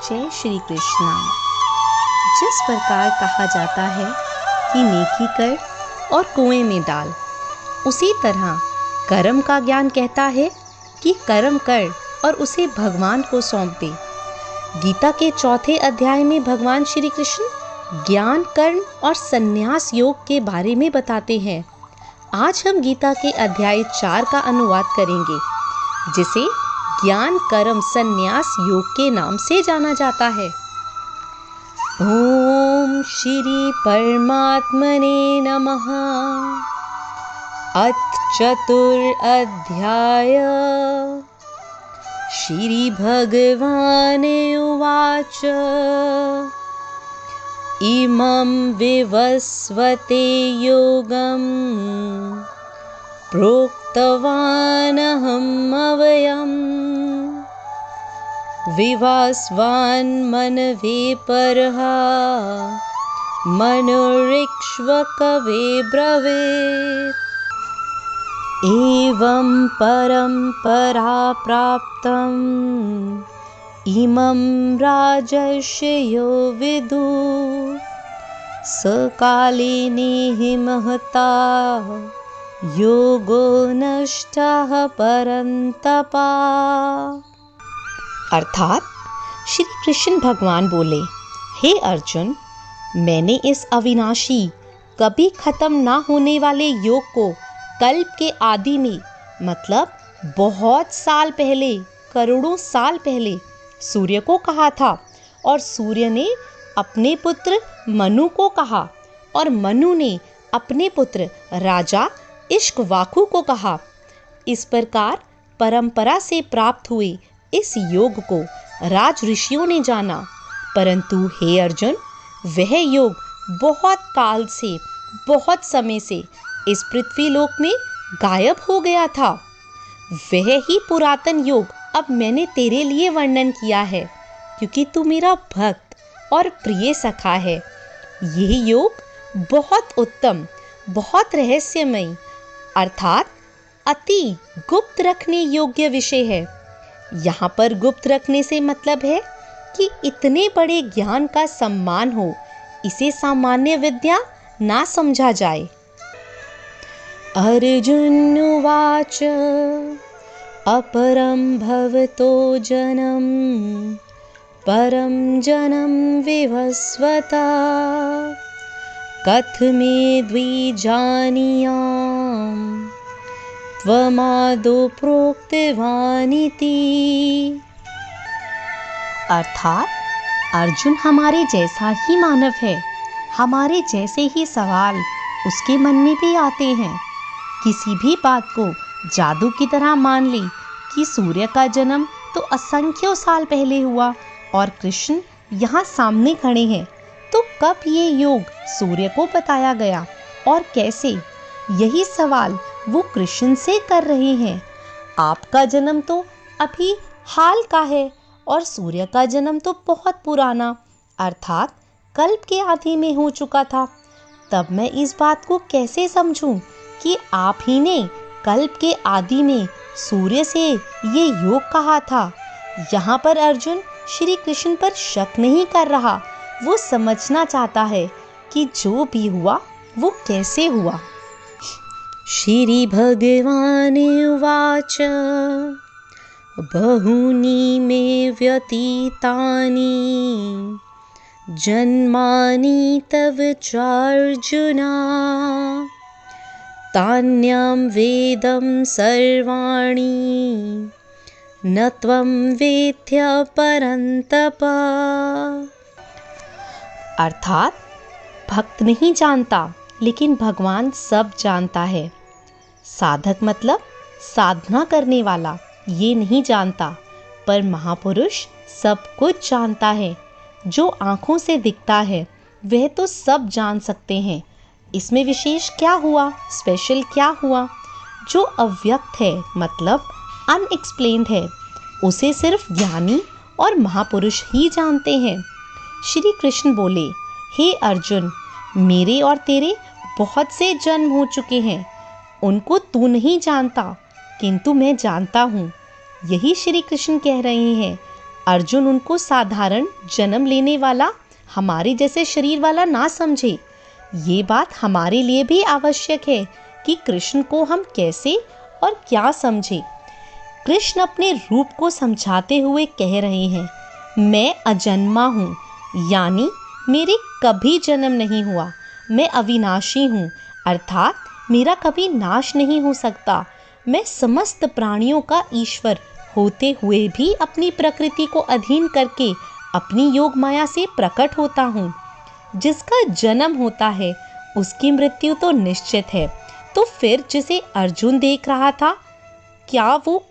जय श्री कृष्ण। जिस प्रकार कहा जाता है कि नेकी कर और कुएं में डाल, उसी तरह कर्म का ज्ञान कहता है कि कर्म कर और उसे भगवान को सौंप दे। गीता के 4 अध्याय में भगवान श्री कृष्ण ज्ञान, कर्म और संन्यास योग के बारे में बताते हैं। आज हम गीता के अध्याय 4 का अनुवाद करेंगे, जिसे ज्ञान, कर्म, संन्यास योग के नाम से जाना जाता है। ओम श्री परमात्मने नमः। अथ चतुर्अध्याय। श्री भगवान उवाच इमं विवस्वते योगं प्रोक्तवानहम् अव्ययम् विवास्वान् मनवे परः मनुरिक्ष्वकवे ब्रवीत्। एवं परम्परा प्राप्तम् इमं राजर्षयो विदुः सकालिनी महता योगो नष्टः परन्तपा। अर्थात श्री कृष्ण भगवान बोले, हे अर्जुन, मैंने इस अविनाशी, कभी खत्म ना होने वाले योग को कल्प के आदि में, मतलब बहुत साल पहले, करोड़ों साल पहले सूर्य को कहा था, और सूर्य ने अपने पुत्र मनु को कहा, और मनु ने अपने पुत्र राजा इक्ष्वाकु को कहा। इस प्रकार परंपरा से प्राप्त हुए इस योग को राज ऋषियों ने जाना, परंतु हे अर्जुन, वह योग बहुत काल से, बहुत समय से इस पृथ्वी लोक में गायब हो गया था। वह ही पुरातन योग अब मैंने तेरे लिए वर्णन किया है, क्योंकि तू मेरा भक्त और प्रिय सखा है। यह योग बहुत उत्तम, बहुत रहस्यमय, अर्थात अति गुप्त रखने योग्य विषय है। यहाँ पर गुप्त रखने से मतलब है कि इतने बड़े ज्ञान का सम्मान हो, इसे सामान्य विद्या ना समझा जाए। अर्जुन उवाच अपरं भवतो जनं परं जनं विवस्वता कथमेद्विजानीयाम् त्वमादौ प्रोक्तवानिति। अर्थात अर्जुन हमारे जैसा ही मानव है, हमारे जैसे ही सवाल उसके मन में भी आते हैं। किसी भी बात को जादू की तरह मान ले कि सूर्य का जन्म तो असंख्यों साल पहले हुआ और कृष्ण यहाँ सामने खड़े हैं, तो कब ये योग सूर्य को बताया गया और कैसे? यही सवाल वो कृष्ण से कर रहे हैं। आपका जन्म तो अभी हाल का है और सूर्य का जन्म तो बहुत पुराना, अर्थात कल्प के आदि में हो चुका था। तब मैं इस बात को कैसे समझूं कि आप ही ने कल्प के आदि में सूर्य से ये योग कहा था। यहाँ पर अर्जुन श्री कृष्ण पर शक नहीं कर रहा, वो समझना चाहता है कि जो भी हुआ वो कैसे हुआ। श्री भगवान उवाच बहूनि मे व्यतीतानि जन्मानि तव चार्जुना तान्यं वेदं सर्वाणि न त्वं वेत्य परन्तप। अर्थात भक्त नहीं जानता, लेकिन भगवान सब जानता है। साधक मतलब साधना करने वाला ये नहीं जानता, पर महापुरुष सब कुछ जानता है। जो आँखों से दिखता है वह तो सब जान सकते हैं, इसमें विशेष क्या हुआ, स्पेशल क्या हुआ? जो अव्यक्त है, मतलब अनएक्सप्लेन्ड है, उसे सिर्फ ज्ञानी और महापुरुष ही जानते हैं। श्री कृष्ण बोले, हे अर्जुन, मेरे और तेरे बहुत से जन्म हो चुके हैं, उनको तू नहीं जानता, किंतु मैं जानता हूँ। यही श्री कृष्ण कह रहे हैं, अर्जुन उनको साधारण जन्म लेने वाला, हमारे जैसे शरीर वाला ना समझे। ये बात हमारे लिए भी आवश्यक है कि कृष्ण को हम कैसे और क्या समझे। कृष्ण अपने रूप को समझाते हुए कह रहे हैं, मैं अजन्मा हूँ, यानी मेरे कभी जन्म नहीं हुआ। मैं अविनाशी हूँ, अर्थात मेरा कभी नाश नहीं हो सकता। मैं समस्त प्राणियों का ईश्वर होते हुए भी अपनी प्रकृति को अधीन करके अपनी योग माया से प्रकट होता हूँ। जिसका जन्म होता है उसकी मृत्यु तो निश्चित है। तो फिर जिसे अर्जुन देख रहा था, क्या वो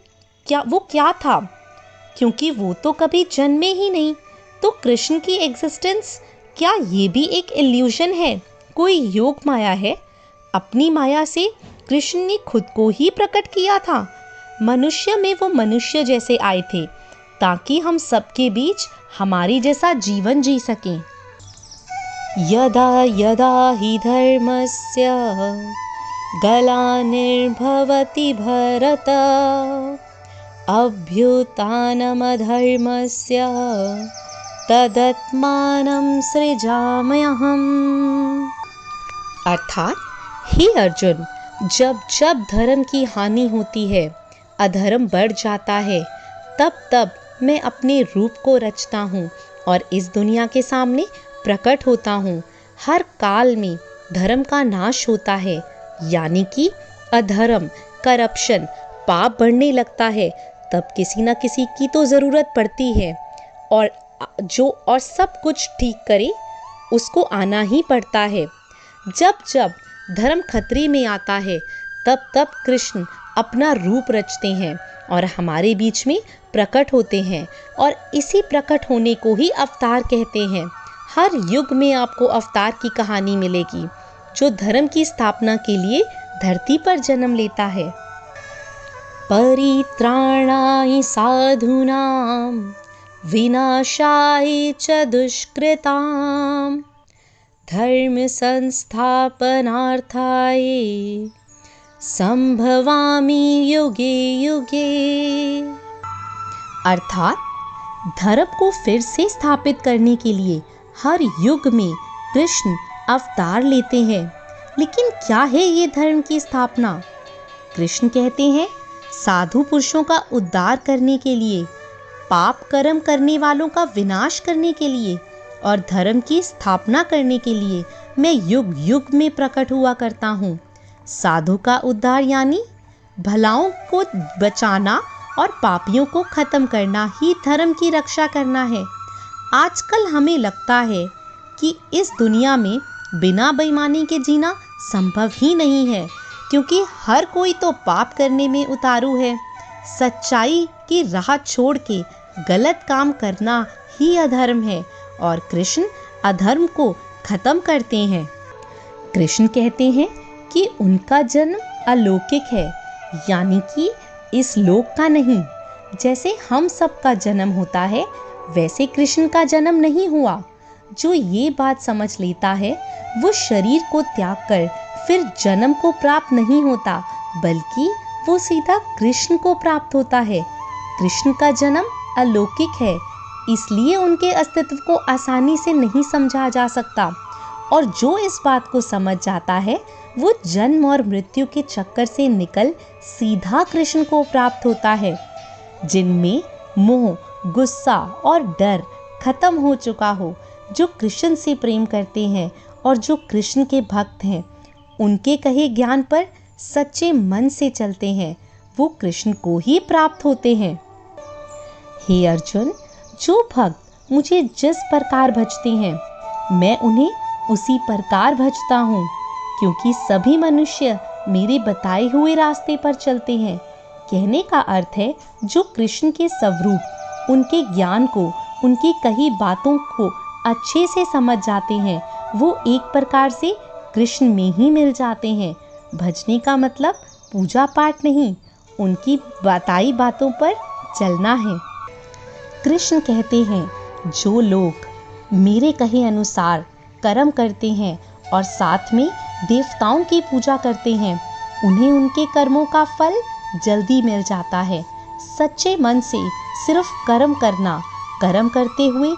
क्या था? क्योंकि वो तो कभी जन्मे ही नहीं। तो कृष्ण की एग्जिस्टेंस, क्या ये भी एक इल्यूजन है, कोई योग माया है? अपनी माया से कृष्ण ने खुद को ही प्रकट किया था। मनुष्य में वो मनुष्य जैसे आए थे ताकि हम सबके बीच हमारी जैसा जीवन जी सकें। यदा यदा हि धर्मस्य ग्लानिर्भवति भरत अभ्युत्थानमधर्मस्य तदात्मानं सृजाम्यहम्। अर्थात हे अर्जुन, जब जब धर्म की हानि होती है, अधर्म बढ़ जाता है, तब तब मैं अपने रूप को रचता हूँ और इस दुनिया के सामने प्रकट होता हूँ। हर काल में धर्म का नाश होता है, यानी कि अधर्म, करप्शन, पाप बढ़ने लगता है, तब किसी न किसी की तो ज़रूरत पड़ती है और सब कुछ ठीक करे उसको आना ही पड़ता है। जब जब धर्म खतरे में आता है, तब तब कृष्ण अपना रूप रचते हैं और हमारे बीच में प्रकट होते हैं, और इसी प्रकट होने को ही अवतार कहते हैं। हर युग में आपको अवतार की कहानी मिलेगी जो धर्म की स्थापना के लिए धरती पर जन्म लेता है। परित्राणाय साधूनां विनाशाय च दुष्कृतां धर्म संस्थापनार्थाय संभवामि युगे युगे। अर्थात धर्म को फिर से स्थापित करने के लिए हर युग में कृष्ण अवतार लेते हैं। लेकिन क्या है ये धर्म की स्थापना? कृष्ण कहते हैं, साधु पुरुषों का उद्धार करने के लिए, पाप कर्म करने वालों का विनाश करने के लिए और धर्म की स्थापना करने के लिए मैं युग युग में प्रकट हुआ करता हूँ। साधु का उद्धार यानी भलाओं को बचाना और पापियों को खत्म करना ही धर्म की रक्षा करना है। आजकल हमें लगता है कि इस दुनिया में बिना बेईमानी के जीना संभव ही नहीं है, क्योंकि हर कोई तो पाप करने में उतारू है। सच्चाई की राह छोड़ के गलत काम करना ही अधर्म है और कृष्ण अधर्म को खत्म करते हैं। कृष्ण कहते हैं कि उनका जन्म अलौकिक है, यानी कि इस लोक का नहीं। जैसे हम सबका जन्म होता है, वैसे कृष्ण का जन्म नहीं हुआ। जो ये बात समझ लेता है वो शरीर को त्याग कर फिर जन्म को प्राप्त नहीं होता, बल्कि वो सीधा कृष्ण को प्राप्त होता है। कृष्ण का जन्म अलौकिक है, इसलिए उनके अस्तित्व को आसानी से नहीं समझा जा सकता, और जो इस बात को समझ जाता है वो जन्म और मृत्यु के चक्कर से निकल सीधा कृष्ण को प्राप्त होता है। जिनमें मोह, गुस्सा और डर खत्म हो चुका हो, जो कृष्ण से प्रेम करते हैं और जो कृष्ण के भक्त हैं, उनके कहे ज्ञान पर सच्चे मन से चलते हैं, वो कृष्ण को ही प्राप्त होते हैं। हे अर्जुन, जो भक्त मुझे जिस प्रकार भजते हैं, मैं उन्हें उसी प्रकार भजता हूँ, क्योंकि सभी मनुष्य मेरे बताए हुए रास्ते पर चलते हैं। कहने का अर्थ है, जो कृष्ण के स्वरूप, उनके ज्ञान को, उनकी कही बातों को अच्छे से समझ जाते हैं, वो एक प्रकार से कृष्ण में ही मिल जाते हैं। भजने का मतलब पूजा पाठ नहीं, उनकी बताई बातों पर चलना है। कृष्ण कहते हैं, जो लोग मेरे कहे अनुसार कर्म करते हैं और साथ में देवताओं की पूजा करते हैं, उन्हें उनके कर्मों का फल जल्दी मिल जाता है। सच्चे मन से सिर्फ कर्म करना कर्म करते हुए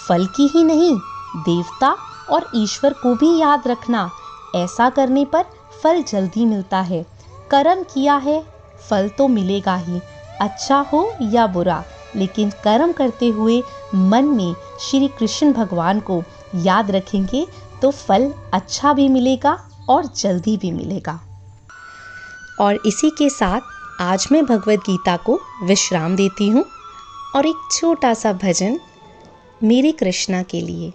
फल की ही नहीं, देवता और ईश्वर को भी याद रखना। ऐसा करने पर फल जल्दी मिलता है। कर्म किया है, फल तो मिलेगा ही, अच्छा हो या बुरा, लेकिन कर्म करते हुए मन में श्री कृष्ण भगवान को याद रखेंगे तो फल अच्छा भी मिलेगा और जल्दी भी मिलेगा। और इसी के साथ आज मैं भगवद गीता को विश्राम देती हूँ और एक छोटा सा भजन मेरे कृष्णा के लिए।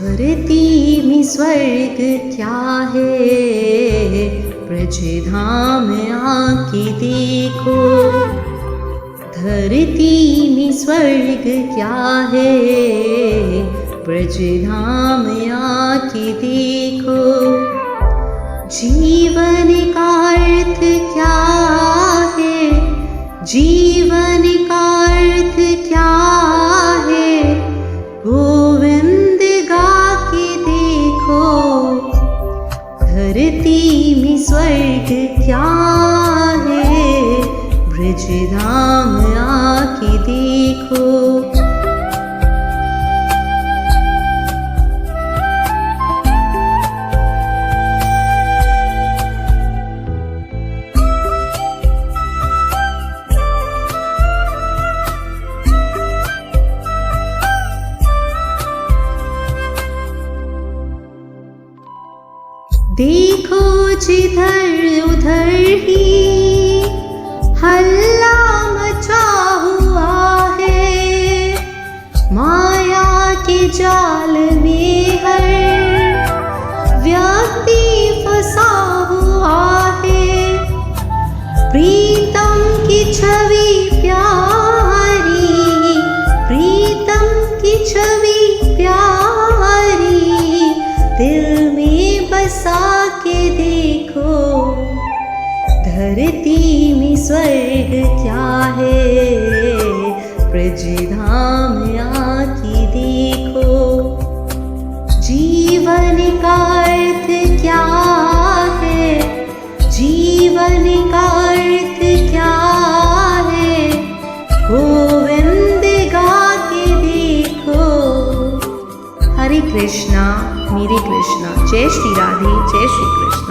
धरती में स्वर्ग क्या है, ब्रज धाम आके देखो। धरती में स्वर्ग क्या है, ब्रज धाम आके देखो। जीवन का अर्थ क्या है, जीवन का अर्थ क्या है, गोविंद धरती में स्वर्ग क्या है, ब्रज धाम आके देखो। देखो जिधर उधर ही हल्ला मचा हुआ है, माया के जाल में हर व्यक्ति फंसा हुआ है। प्रीतम की छवि प्यारी, प्रीतम की छवि प्यारी, दिल में बसा के देखो। धरती में स्वर्ग क्या है, ब्रज धाम आके देखो। जीवन का अर्थ क्या है, जीवन का अर्थ क्या है, गोविंद गा के देखो। हरे कृष्णा मेरे कृष्णा। जय श्री राधे, जय श्री कृष्ण।